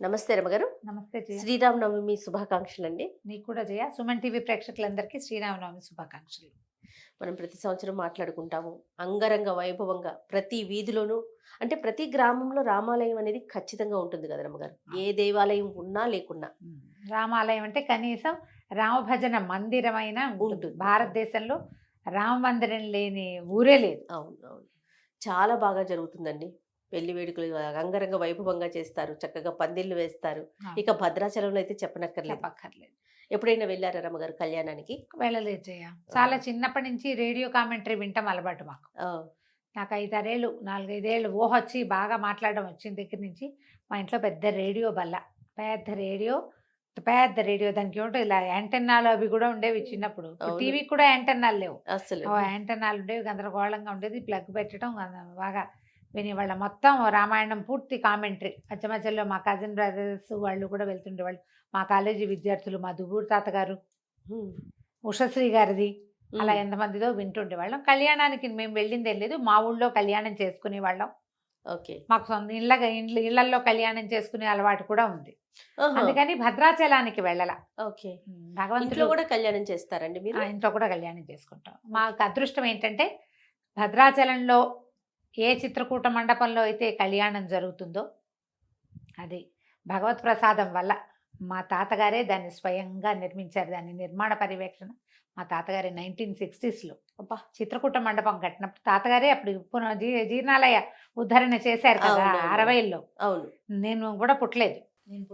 నమస్తే రమగారు. నమస్తే జయ. శ్రీరామనవమి శుభాకాంక్షలండి. నీకు కూడా జయ. సుమన్ టీవీ ప్రేక్షకులందరికీ శ్రీరామనవమి శుభాకాంక్షలు. మనం ప్రతి సంవత్సరం మాట్లాడుకుంటాము. అంగరంగ వైభవంగా ప్రతి వీధిలోనూ అంటే ప్రతి గ్రామంలో రామాలయం అనేది ఖచ్చితంగా ఉంటుంది కదా రమగారు. ఏ దేవాలయం ఉన్నా లేకున్నా. రామాలయం అంటే కనీసం రామభజన మందిరమైన ఉంటుంది. భారతదేశంలో రామ మందిరం లేని ఊరే లేదు. అవును అవును. చాలా బాగా జరుగుతుందండి. పెళ్లి వేడుకలు అంగరంగ వైభవంగా చేస్తారు. చక్కగా పందిళ్ళు వేస్తారు. ఇక భద్రాచలంలో అయితే చెప్పనక్కర్లేదు. ఎప్పుడైనా వెళ్ళారా రమగారు కళ్యాణానికి? వెళ్ళలేదు జయ. చాలా చిన్నప్పటి నుంచి రేడియో కామెంటరీ వింటాం అలవాటు మాకు. నాకు 5-6 ఏళ్ళు 4-5 ఏళ్ళు ఊహ వచ్చి బాగా మాట్లాడడం వచ్చిన దగ్గర నుంచి మా ఇంట్లో పెద్ద రేడియో బల్ల, పెద్ద రేడియో దానికి ఏమిటో ఇలా యాంటెన్నాలు అవి కూడా ఉండేవి చిన్నప్పుడు. టీవీకి కూడా యాంటెన్నాలు లేవు, అసలు యాంటెన్నాలు ఉండేవి. గందరగోళంగా ఉండేది. ప్లగ్ పెట్టడం బాగా వినేవాళ్ళం. మొత్తం రామాయణం పూర్తి కామెంటరీ. మధ్య మధ్యలో మా కజిన్ బ్రదర్స్ వాళ్ళు కూడా వెళ్తుండేవాళ్ళు. మా కాలేజీ విద్యార్థులు, మా దువ్వూరు తాతగారు, ఉషశ్రీ గారిది, అలా ఎంతమందిదో వింటుండేవాళ్ళం. కళ్యాణానికి మేము వెళ్ళిందే లేదు. మా ఊళ్ళో కళ్యాణం చేసుకునేవాళ్ళం. ఓకే. మాకు సొంత ఇళ్లలో కళ్యాణం చేసుకునే అలవాటు కూడా ఉంది. అందుకని భద్రాచలానికి వెళ్ళాల. ఓకే. భగవంతుడు కూడా కళ్యాణం చేస్తారండి మీరు? ఇంట్లో కూడా కళ్యాణం చేసుకుంటాం. మాకు అదృష్టం ఏంటంటే భద్రాచలంలో ఏ చిత్రకూట మండపంలో అయితే కళ్యాణం జరుగుతుందో అది భగవత్ ప్రసాదం వల్ల. మా తాతగారే దాన్ని స్వయంగా నిర్మించారు. దాని నిర్మాణ పర్యవేక్షణ మా తాతగారే 1960sలో చిత్రకూట మండపం కట్టినప్పుడు తాతగారే అప్పుడు జీర్ణాలయ ఉద్ధరణ చేశారు కదా 60లో. అవును. నేను కూడా పుట్టలేదు. నేను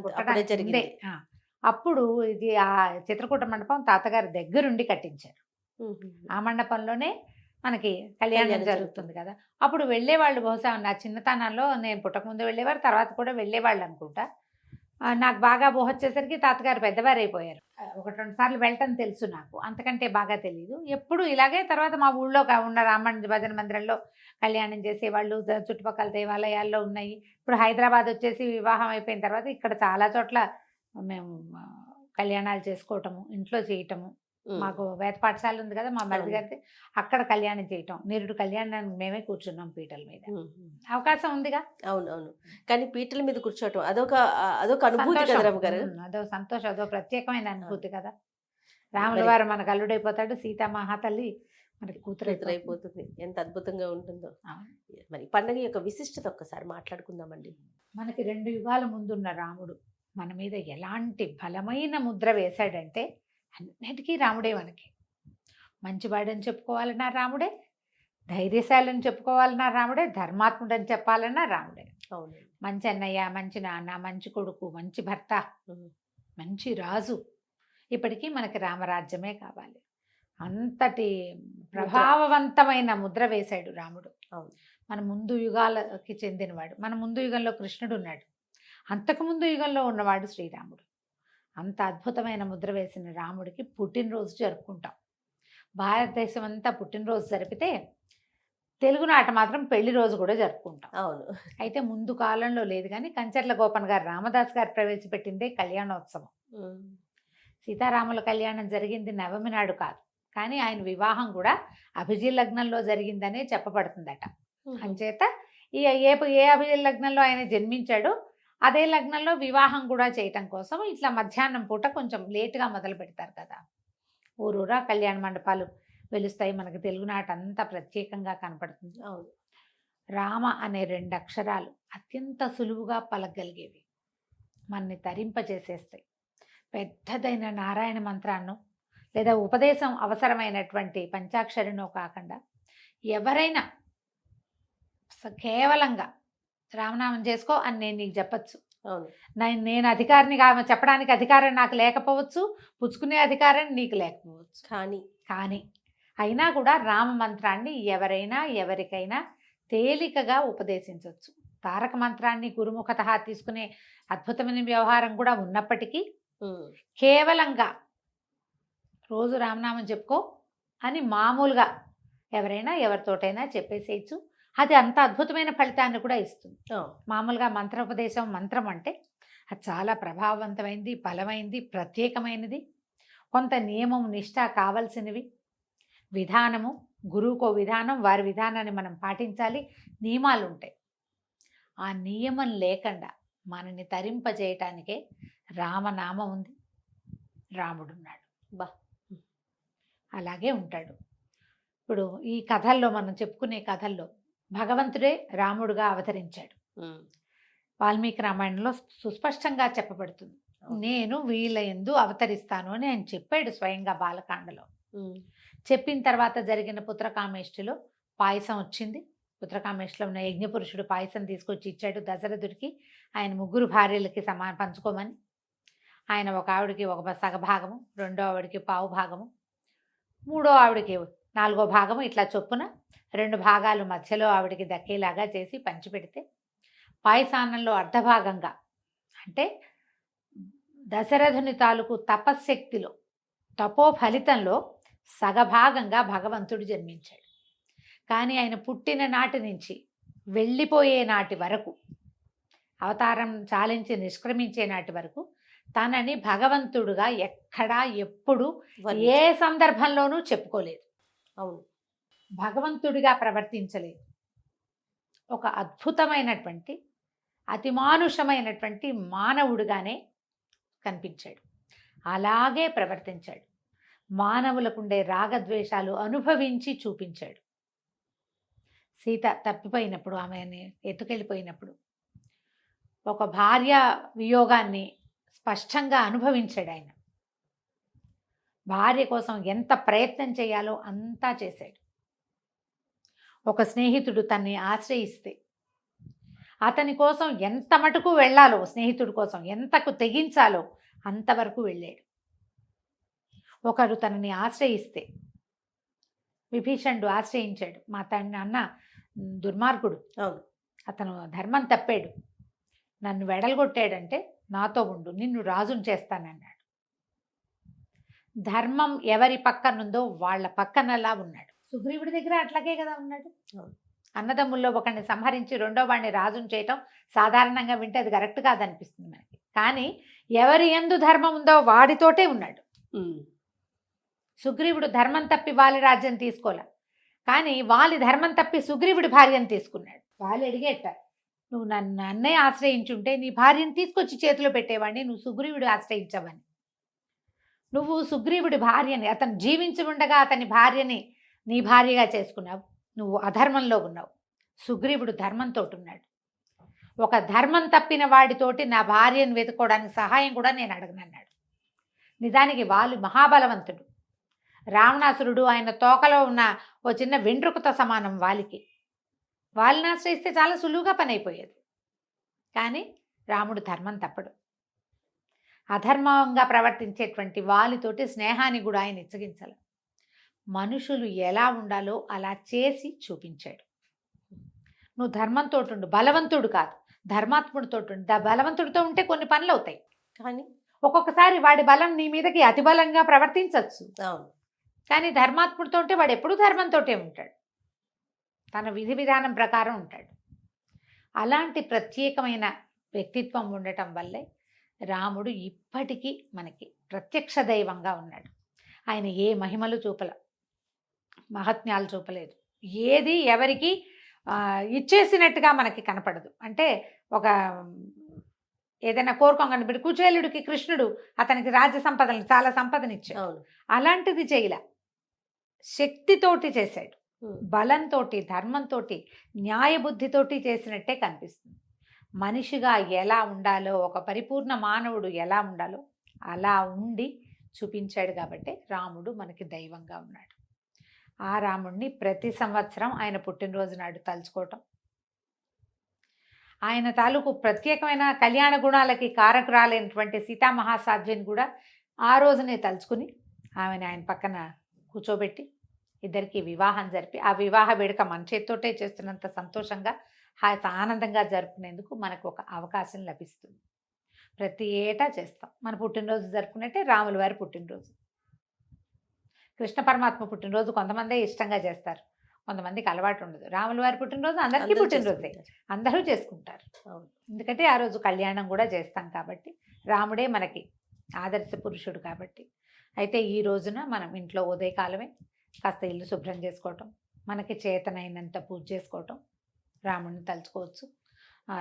పుట్టడానికి అప్పుడు ఇది ఆ చిత్రకూట మండపం తాతగారి దగ్గరుండి కట్టించారు. ఆ మండపంలోనే మనకి కళ్యాణం జరుగుతుంది కదా. అప్పుడు వెళ్ళేవాళ్ళు. బహుశా నా చిన్నతనంలో, నేను పుట్టకముందు వెళ్ళేవారు, తర్వాత కూడా వెళ్ళేవాళ్ళు అనుకుంటా. నాకు బాగా ఊహ వచ్చేసరికి తాతగారు పెద్దవారు అయిపోయారు. 1-2 సార్లు వెళ్ళటం తెలుసు నాకు, అంతకంటే బాగా తెలియదు. ఎప్పుడు ఇలాగే. తర్వాత మా ఊళ్ళో ఉన్న రామణ భజన మందిరంలో కళ్యాణం చేసేవాళ్ళు. చుట్టుపక్కల దేవాలయాల్లో ఉన్నాయి. ఇప్పుడు హైదరాబాద్ వచ్చేసి వివాహం అయిపోయిన తర్వాత ఇక్కడ చాలా చోట్ల మేము కళ్యాణాలు చేసుకోవటము, ఇంట్లో చేయటము. మాకు వేద పాఠశాల ఉంది కదా మా మరిది గారికి, అక్కడ కళ్యాణం చేయటం. నిరుడు కళ్యాణానికి మేమే కూర్చున్నాం పీటల మీద. అవకాశం ఉందిగా. అవునవును. కానీ పీటల మీద కూర్చోవటం అదొక అనుభూతి కదా రమగారు. అదో సంతోషం, అదో ప్రత్యేకమైన అనుభూతి కదా. రాముల వారు మనకు అల్లుడైపోతాడు, సీతామహాతల్లి మనకి కూతురు అయిపోతుంది. ఎంత అద్భుతంగా ఉంటుందో. మరి పండుగ యొక్క విశిష్టత ఒక్కసారి మాట్లాడుకుందామండి. మనకి 2 యుగాల ముందున్న రాముడు మన మీద ఎలాంటి బలమైన ముద్ర వేశాడంటే అన్నిటికీ రాముడే. మనకి మంచివాడని చెప్పుకోవాలన్నా రాముడే, ధైర్యశాలని చెప్పుకోవాలన్నా రాముడే, ధర్మాత్ముడని చెప్పాలన్నా రాముడే. మంచి అన్నయ్య, మంచి నాన్న, మంచి కొడుకు, మంచి భర్త, మంచి రాజు. ఇప్పటికీ మనకి రామరాజ్యమే కావాలి. అంతటి ప్రభావవంతమైన ముద్ర వేశాడు రాముడు. మన ముందు యుగాలకి చెందినవాడు. మన ముందు యుగంలో కృష్ణుడు ఉన్నాడు, అంతకుముందు యుగంలో ఉన్నవాడు శ్రీరాముడు. అంత అద్భుతమైన ముద్ర వేసిన రాముడికి పుట్టినరోజు జరుపుకుంటాం. భారతదేశం అంతా పుట్టినరోజు జరిపితే తెలుగునాట మాత్రం పెళ్లి రోజు కూడా జరుపుకుంటాం. అవును. అయితే ముందు కాలంలో లేదు కానీ కంచర్ల గోపన్ గారు, రామదాస్ గారు ప్రవేశపెట్టిందే కళ్యాణోత్సవం. సీతారాముల కళ్యాణం జరిగింది నవమి నాడు కాదు, కానీ ఆయన వివాహం కూడా అభిజిత్ లగ్నంలో జరిగిందనే చెప్పబడుతుందట. అంచేత ఏ అభిజిత్ లగ్నంలో ఆయన జన్మించాడో అదే లగ్నంలో వివాహం కూడా చేయటం కోసం ఇట్లా మధ్యాహ్నం పూట కొంచెం లేటుగా మొదలు పెడతారు కదా. ఊరూరా కళ్యాణ మండపాలు వెలుస్తాయి. మనకి తెలుగునాట అంతా ప్రత్యేకంగా కనపడుతుంది. అవును. రామ అనే 2 అక్షరాలు అత్యంత సులువుగా పలకగలిగేవి, మనని తరింపజేసేస్తాయి. పెద్దదైన నారాయణ మంత్రాన్ని లేదా ఉపదేశం అవసరమైనటువంటి పంచాక్షరినో కాకుండా ఎవరైనా కేవలంగా రామనామం చేసుకో అని నేను నీకు చెప్పచ్చు. నేను అధికారిని చెప్పడానికి అధికారం నాకు లేకపోవచ్చు, పుచ్చుకునే అధికారం నీకు లేకపోవచ్చు. కానీ అయినా కూడా రామ మంత్రాన్ని ఎవరైనా ఎవరికైనా తేలికగా ఉపదేశించవచ్చు. తారక మంత్రాన్ని గురుముఖత తీసుకునే అద్భుతమైన వ్యవహారం కూడా ఉన్నప్పటికీ కేవలంగా రోజు రామనామం చెప్పుకో అని మామూలుగా ఎవరైనా ఎవరితోటైనా చెప్పేసేయచ్చు. అది అంత అద్భుతమైన ఫలితాన్ని కూడా ఇస్తుంది. మామూలుగా మంత్రోపదేశం, మంత్రం అంటే అది చాలా ప్రభావవంతమైంది, బలమైంది, ప్రత్యేకమైనది. కొంత నియమం, నిష్ఠ కావలసినవి, విధానము, గురువుకో విధానం, వారి విధానాన్ని మనం పాటించాలి, నియమాలు ఉంటాయి. ఆ నియమం లేకుండా మనని తరింపజేయటానికే రామనామం ఉంది, రాముడున్నాడు. బా. అలాగే ఉంటాడు. ఇప్పుడు ఈ కథల్లో మనం చెప్పుకునే కథల్లో భగవంతుడే రాముడుగా అవతరించాడు. వాల్మీకి రామాయణంలో సుస్పష్టంగా చెప్పబడుతుంది. నేను వీళ్ళ యందు అవతరిస్తాను అని ఆయన చెప్పాడు స్వయంగా బాలకాండలో. చెప్పిన తర్వాత జరిగిన పుత్రకామేష్టిలో పాయసం వచ్చింది. పుత్రకామేష్టిలో ఉన్న యజ్ఞపురుషుడు పాయసం తీసుకొచ్చి ఇచ్చాడు దశరథుడికి. ఆయన 3 భార్యలకి పంచుకోమని. ఆయన ఒక ఆవిడకి ఒక సగభాగము, రెండో ఆవిడకి పావు భాగము, మూడో ఆవిడకి 4వ భాగము, ఇట్లా చొప్పున 2 భాగాలు మధ్యలో ఆవిడకి దక్కేలాగా చేసి పంచిపెడితే పాయసాన్నంలో అర్ధభాగంగా, అంటే దశరథుని తాలూకు తపశ్శక్తిలో, తపో ఫలితంలో సగభాగంగా భగవంతుడు జన్మించాడు. కానీ ఆయన పుట్టిన నాటి నుంచి వెళ్ళిపోయే నాటి వరకు, అవతారం చాలించి నిష్క్రమించే నాటి వరకు తనని భగవంతుడుగా ఎక్కడా ఎప్పుడు ఏ సందర్భంలోనూ చెప్పుకోలేదు. అవును, భగవంతుడిగా ప్రవర్తించలేదు. ఒక అద్భుతమైనటువంటి అతిమానుషమైనటువంటి మానవుడిగానే కనిపించాడు. అలాగే ప్రవర్తించాడు. మానవులకుండే రాగద్వేషాలు అనుభవించి చూపించాడు. సీత తప్పిపోయినప్పుడు, ఆమెని ఎత్తుకెళ్ళిపోయినప్పుడు ఒక భార్య వియోగాన్ని స్పష్టంగా అనుభవించాడు ఆయన. భార్య కోసం ఎంత ప్రయత్నం చేయాలో అంతా చేశాడు. ఒక స్నేహితుడు తన్ని ఆశ్రయిస్తే అతని కోసం ఎంత మటుకు వెళ్ళాలో, స్నేహితుడి కోసం ఎంతకు తెగించాలో అంతవరకు వెళ్ళాడు. ఒకరు తనని ఆశ్రయిస్తే, విభీషణుడు ఆశ్రయించాడు. మా అన్న దుర్మార్గుడు, అతను ధర్మం తప్పాడు, నన్ను వెడలగొట్టాడంటే నాతో ఉండు, నిన్ను రాజుని చేస్తానన్నాడు. ధర్మం ఎవరి పక్కనుందో వాళ్ళ పక్కనలా ఉన్నాడు. సుగ్రీవుడి దగ్గర అట్లాగే కదా ఉన్నాడు. అన్నదమ్ముల్లో ఒకరిని సంహరించి రెండో వాడిని రాజుని చేయటం సాధారణంగా వింటే అది కరెక్ట్ కాదనిపిస్తుంది మనకి. కానీ ఎవరి యందు ధర్మం ఉందో వాడితోటే ఉన్నాడు. సుగ్రీవుడు ధర్మం తప్పి వాలి రాజ్యం తీసుకోలే, కానీ వాలి ధర్మం తప్పి సుగ్రీవుడి భార్యను తీసుకున్నాడు. వాళ్ళు అడిగేట, నువ్వు నన్ను అన్నయ్య ఆశ్రయించుంటే నీ భార్యను తీసుకొచ్చి చేతిలో పెట్టేవాడిని, నువ్వు సుగ్రీవుడు ఆశ్రయించవని. నువ్వు సుగ్రీవుడి భార్యని, అతను జీవించి ఉండగా అతని భార్యని నీ భార్యగా చేసుకున్నావు. నువ్వు అధర్మంలో ఉన్నావు. సుగ్రీవుడు ధర్మంతో ఉన్నాడు. ఒక ధర్మం తప్పిన వాడితోటి నా భార్యను వెతుక్కోవడానికి సహాయం కూడా నేను అడగనన్నాడు. నిజానికి వాళ్ళు మహాబలవంతుడు. రావణాసురుడు ఆయన తోకలో ఉన్న ఓ చిన్న వెంట్రుకతో సమానం వాలికి. వాళ్ళని ఆశ్రయిస్తే చాలా సులువుగా పని అయిపోయేది. కానీ రాముడు ధర్మం తప్పడు. అధర్మంగా ప్రవర్తించేటువంటి వాలితోటి స్నేహాన్ని కూడా ఆయన ఇచ్చగించాలి. మనుషులు ఎలా ఉండాలో అలా చేసి చూపించాడు. నువ్వు ధర్మంతో ఉండు, బలవంతుడు కాదు, ధర్మాత్ముడితో ఉండు. బలవంతుడితో ఉంటే కొన్ని పనులు అవుతాయి, కానీ ఒక్కొక్కసారి వాడి బలం నీ మీదకి అతి బలంగా ప్రవర్తించవచ్చు. కానీ ధర్మాత్ముడితో ఉంటే వాడు ఎప్పుడూ ధర్మంతోటే ఉంటాడు, తన విధి విధానం ప్రకారం ఉంటాడు. అలాంటి ప్రత్యేకమైన వ్యక్తిత్వం ఉండటం వల్లే రాముడు ఇప్పటికీ మనకి ప్రత్యక్ష దైవంగా ఉన్నాడు. ఆయన ఏ మహిమలు చూపల, మహత్యాలు చూపలేదు, ఏది ఎవరికి ఇచ్చేసినట్టుగా మనకి కనపడదు. అంటే ఒక ఏదైనా కోరుకోగానే ఇప్పుడు కుచేలుడికి కృష్ణుడు అతనికి రాజ్య సంపదను, చాలా సంపదనిచ్చాడు. అలాంటిది చేయలే, శక్తితోటి చేశాడు, బలంతో, ధర్మంతో, న్యాయబుద్ధితోటి చేసినట్టే కనిపిస్తుంది. మనిషిగా ఎలా ఉండాలో, ఒక పరిపూర్ణ మానవుడు ఎలా ఉండాలో అలా ఉండి చూపించాడు. కాబట్టి రాముడు మనకి దైవంగా ఉన్నాడు. ఆ రాముడిని ప్రతి సంవత్సరం ఆయన పుట్టినరోజు నాడు తలుచుకోవటం, ఆయన తాలూకు ప్రత్యేకమైన కళ్యాణ గుణాలకి కారకురాలైనటువంటి సీతామహాసాధ్విని కూడా ఆ రోజునే తలుచుకుని ఆమెను ఆయన పక్కన కూర్చోబెట్టి ఇద్దరికి వివాహం జరిపి, ఆ వివాహ వేడుక మన చేత్తోటే చేస్తున్నంత సంతోషంగా ఆనందంగా జరుపుకునేందుకు మనకు ఒక అవకాశం లభిస్తుంది. ప్రతి ఏటా చేస్తాం. మన పుట్టినరోజు జరుపుకున్నట్టే రాముల వారి పుట్టినరోజు, కృష్ణ పరమాత్మ పుట్టినరోజు కొంతమందే ఇష్టంగా చేస్తారు, కొంతమందికి అలవాటు ఉండదు. రాముల వారి పుట్టినరోజు అందరికీ పుట్టినరోజే, అందరూ చేసుకుంటారు. ఎందుకంటే ఆ రోజు కళ్యాణం కూడా చేస్తాం కాబట్టి, రాముడే మనకి ఆదర్శ పురుషుడు కాబట్టి. అయితే ఈ రోజున మనం ఇంట్లో ఉదయకాలమే కాస్త ఇల్లు శుభ్రం చేసుకోవటం, మనకి చేతనైనంత పూజ చేసుకోవటం, రాముడిని తలుచుకోవచ్చు.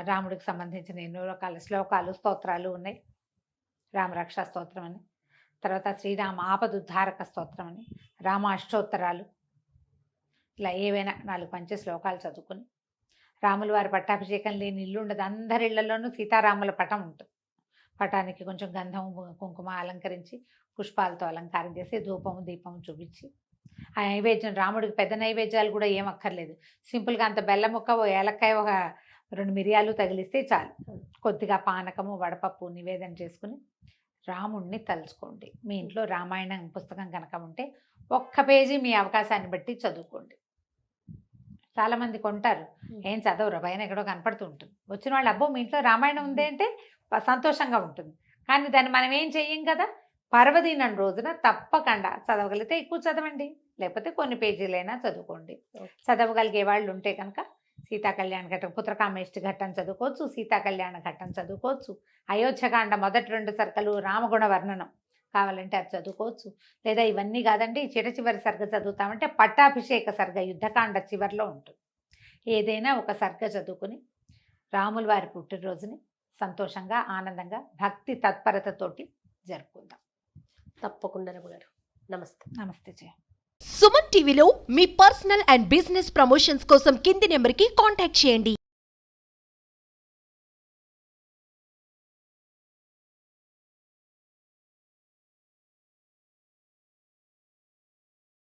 రాముడికి సంబంధించిన ఎన్నో రకాల శ్లోకాలు స్తోత్రాలు ఉన్నాయి. రామరక్షా స్తోత్రం అని, తర్వాత శ్రీరామ ఆపదుద్ధారక స్తోత్రం అని, రామ అష్టోత్తరాలు, ఇలా ఏవైనా 4 శ్లోకాలు చదువుకుని, రాముల వారి పట్టాభిషేకం లేని ఇల్లు ఉండదు. అందరి ఇళ్లలోనూ సీతారాముల పటం ఉంటుంది. పటానికి కొంచెం గంధం కుంకుమ అలంకరించి, పుష్పాలతో అలంకారం చేసి, ధూపము దీపము చూపించి, ఆ నైవేద్యం రాముడికి పెద్ద నైవేద్యాలు కూడా ఏం అక్కర్లేదు. సింపుల్గా అంత బెల్లం ముక్క, ఓ ఏలక్కాయ, ఒక 2 మిరియాలు తగిలిస్తే చాలు. కొద్దిగా పానకము వడపప్పు నివేదన చేసుకుని రాముడిని తలుచుకోండి. మీ ఇంట్లో రామాయణం పుస్తకం కనుక ఉంటే 1 పేజీ మీ అవకాశాన్ని బట్టి చదువుకోండి. చాలామంది కొంటారు, ఏం చదవరు, పైన ఎక్కడో కనపడుతూ ఉంటుంది. వచ్చిన వాళ్ళు అబ్బో మీ ఇంట్లో రామాయణం ఉంది అంటే సంతోషంగా ఉంటుంది. కానీ దాన్ని మనం ఏం చెయ్యం కదా. పర్వదినం రోజున తప్పకుండా చదవగలిగితే ఎక్కువ చదవండి, లేకపోతే కొన్ని పేజీలైనా చదువుకోండి. చదవగలిగే వాళ్ళు ఉంటే కనుక సీతా కళ్యాణ ఘట్టం, పుత్రకామేష్టి ఘట్టం చదువుకోవచ్చు, సీతా కళ్యాణ ఘట్టం చదువుకోవచ్చు, అయోధ్యకాండ మొదటి 2 సర్గలు, రామగుణ వర్ణనం కావాలంటే అది చదువుకోవచ్చు. లేదా ఇవన్నీ కాదండి, చివరి సర్గ చదువుతామంటే పట్టాభిషేక సర్గ యుద్ధకాండ చివరిలో ఉంటుంది. ఏదైనా ఒక సర్గ చదువుకుని రాముల వారి పుట్టినరోజుని సంతోషంగా, ఆనందంగా, భక్తి తత్పరతతోటి జరుపుకుందాం. తప్పకుండా రమ్మగారు. నమస్తే. నమస్తే జయ. సుమన్ టీవీలో మీ పర్సనల్ అండ్ బిజినెస్ ప్రమోషన్స్ కోసం కింది నెంబర్కి కాంటాక్ట్ చేయండి.